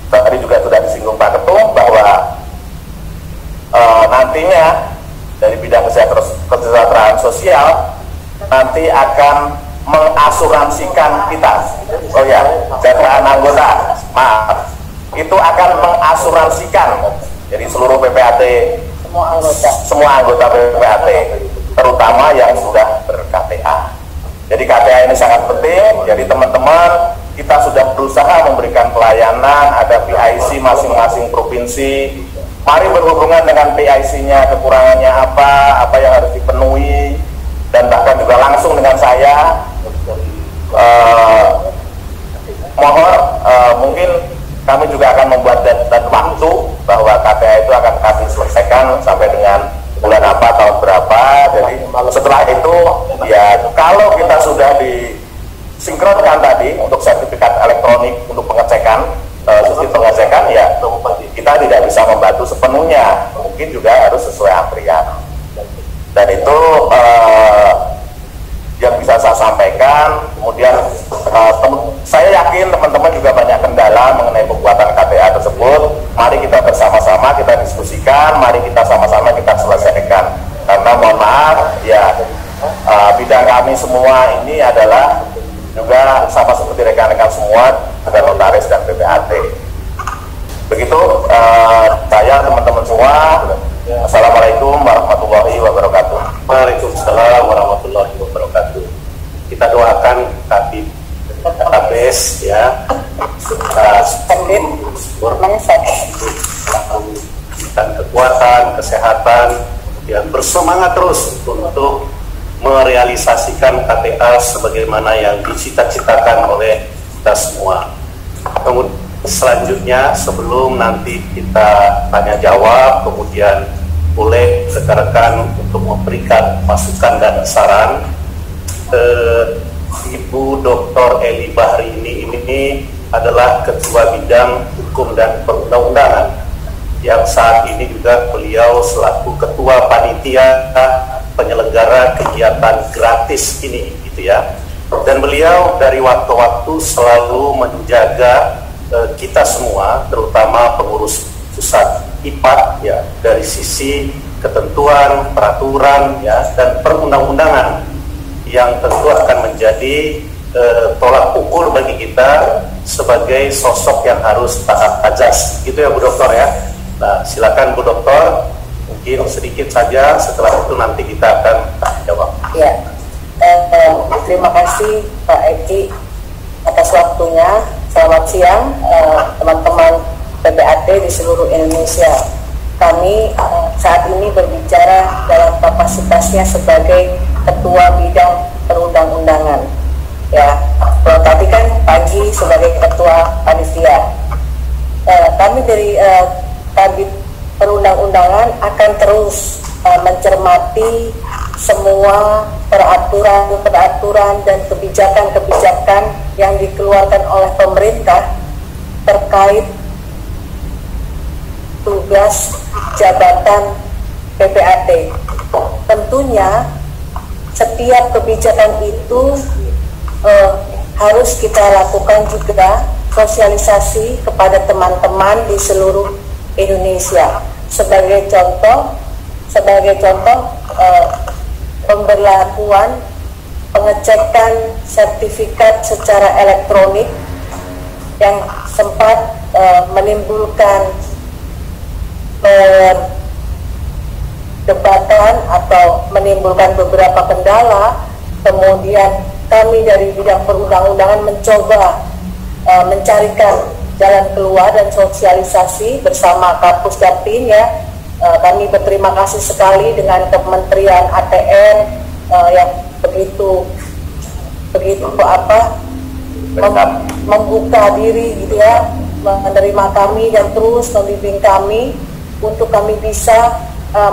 tadi juga sudah disinggung Pak Ketum bahwa nantinya dari bidang kesejahteraan sosial nanti akan mengasuransikan kita. Oh ya, kesejahteraan anggota, maaf, itu akan mengasuransikan. Jadi seluruh PPAT, semua anggota PPAT, terutama yang sudah ber-KTA. Jadi KTA ini sangat penting. Jadi teman-teman, kita sudah berusaha memberikan pelayanan, ada PIC masing-masing provinsi. Mari berhubungan dengan PIC-nya, kekurangannya apa yang harus dipenuhi, dan bahkan juga langsung dengan saya. Mohon mungkin kami juga akan membuat dan waktu bahwa KTA itu akan kami selesaikan sampai dengan bulan apa, tahun berapa. Jadi setelah itu ya kalau kita sudah sinkronkan tadi untuk sertifikat elektronik untuk pengecekan, sistem pengecekan, ya kita tidak bisa membantu sepenuhnya, mungkin juga harus sesuai antrian. Dan itu yang bisa saya sampaikan. Kemudian saya yakin teman-teman juga banyak kendala mengenai pembuatan KTA tersebut. Mari kita bersama-sama kita diskusikan, mari kita sama-sama kita selesaikan. Karena mohon maaf ya, bidang kami semua ini adalah juga sama seperti rekan-rekan semua, ada notaris dan PPAT. Begitu saya teman-teman semua. Assalamualaikum warahmatullahi wabarakatuh. Waalaikumsalam warahmatullahi wabarakatuh. Kita doakan Kabis ya, dan kekuatan, kesehatan, dan bersemangat terus untuk merealisasikan KTA sebagaimana yang dicita-citakan oleh kita semua. Kemudian selanjutnya, sebelum nanti kita tanya jawab, kemudian boleh rekan-rekan untuk memberikan masukan dan saran. Ibu Dr. Eli Bahri ini adalah Ketua Bidang Hukum dan Perundang-undangan, yang saat ini juga beliau selaku Ketua Panitia penyelenggara kegiatan gratis ini, gitu ya. Dan beliau dari waktu-waktu selalu menjaga kita semua, terutama pengurus pusat IPAT ya, dari sisi ketentuan, peraturan ya, dan perundang-undangan yang tentu akan menjadi tolak ukur bagi kita sebagai sosok yang harus taat azas, gitu ya Bu Dokter ya. Nah, silakan Bu Dokter, mungkin sedikit saja, setelah itu nanti kita akan jawab. Ya, terima kasih Pak Eki atas waktunya. Selamat siang teman-teman PPAT di seluruh Indonesia. Kami saat ini berbicara dalam kapasitasnya sebagai Ketua Bidang Perundang-undangan. Ya, kalau tadi kan pagi sebagai Ketua Panitia. Kami dari Kabit Perundang-undangan akan terus mencermati semua peraturan dan kebijakan-kebijakan yang dikeluarkan oleh pemerintah terkait tugas jabatan PPAT. Tentunya setiap kebijakan itu harus kita lakukan juga sosialisasi kepada teman-teman di seluruh Indonesia. Sebagai contoh pemberlakuan pengecekan sertifikat secara elektronik yang sempat menimbulkan perdebatan atau menimbulkan beberapa kendala. Kemudian kami dari bidang perundang-undangan mencoba mencarikan jalan keluar dan sosialisasi bersama Kapus Dapin ya. Kami berterima kasih sekali dengan Kementerian ATR yang begitu membuka diri gitu ya, menerima kami dan terus membimbing kami untuk kami bisa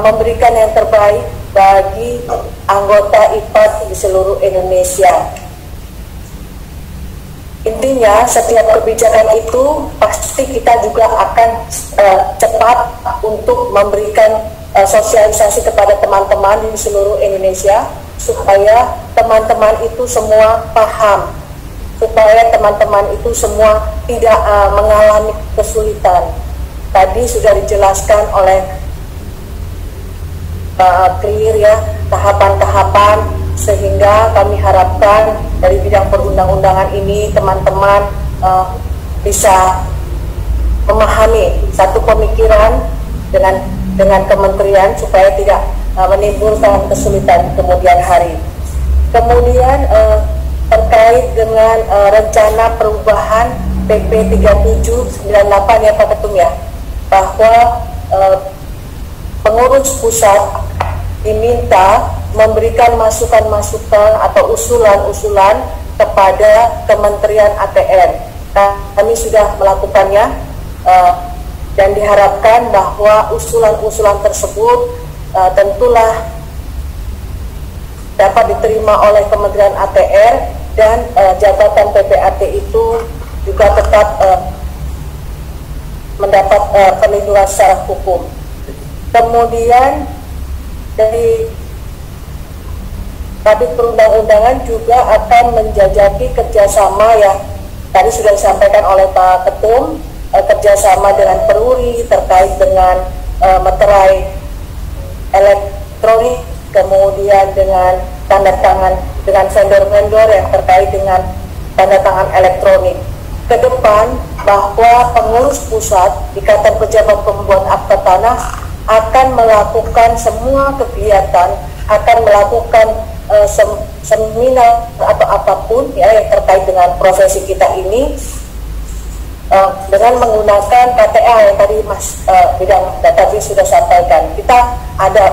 memberikan yang terbaik bagi anggota IPAT di seluruh Indonesia. Intinya setiap kebijakan itu pasti kita juga akan cepat untuk memberikan sosialisasi kepada teman-teman di seluruh Indonesia supaya teman-teman itu semua paham, supaya teman-teman itu semua tidak mengalami kesulitan. Tadi sudah dijelaskan oleh clear ya tahapan-tahapan, sehingga kami harapkan dari bidang perundang-undangan ini teman-teman bisa memahami satu pemikiran dengan kementerian supaya tidak menimbulkan kesulitan kemudian hari. Kemudian terkait dengan rencana perubahan PP 3798 ya Pak Ketum ya, bahwa pengurus pusat diminta memberikan masukan-masukan atau usulan-usulan kepada Kementerian ATR. Kami sudah melakukannya dan diharapkan bahwa usulan-usulan tersebut tentulah dapat diterima oleh Kementerian ATR dan jabatan PPAT itu juga tetap mendapat perlindungan secara hukum. Kemudian dari Kabit Perundang-undangan juga akan menjajaki kerjasama yang tadi sudah disampaikan oleh Pak Ketum, kerjasama dengan Peruri terkait dengan materai elektronik, kemudian dengan tanda tangan dengan vendor-vendor yang terkait dengan tanda tangan elektronik. Ke depan bahwa pengurus pusat Ikatan Pejabat Pembuat Akta Tanah akan melakukan semua kegiatan, akan melakukan seminar atau apapun ya yang terkait dengan profesi kita ini dengan menggunakan KTA yang tadi Mas Bidang Data sudah sampaikan. Kita ada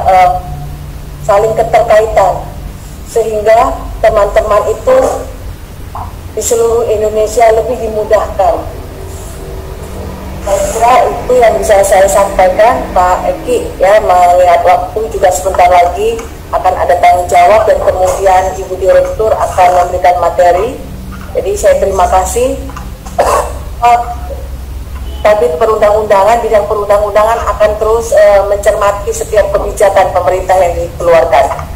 saling keterkaitan sehingga teman-teman itu di seluruh Indonesia lebih dimudahkan. Saya kira itu yang bisa saya sampaikan, Pak Eki, ya, melihat waktu juga sebentar lagi akan ada tanggung jawab dan kemudian Ibu Direktur akan memberikan materi. Jadi saya terima kasih. Kabit Perundang-undangan, bidang perundang-undangan akan terus mencermati setiap kebijakan pemerintah yang dikeluarkan.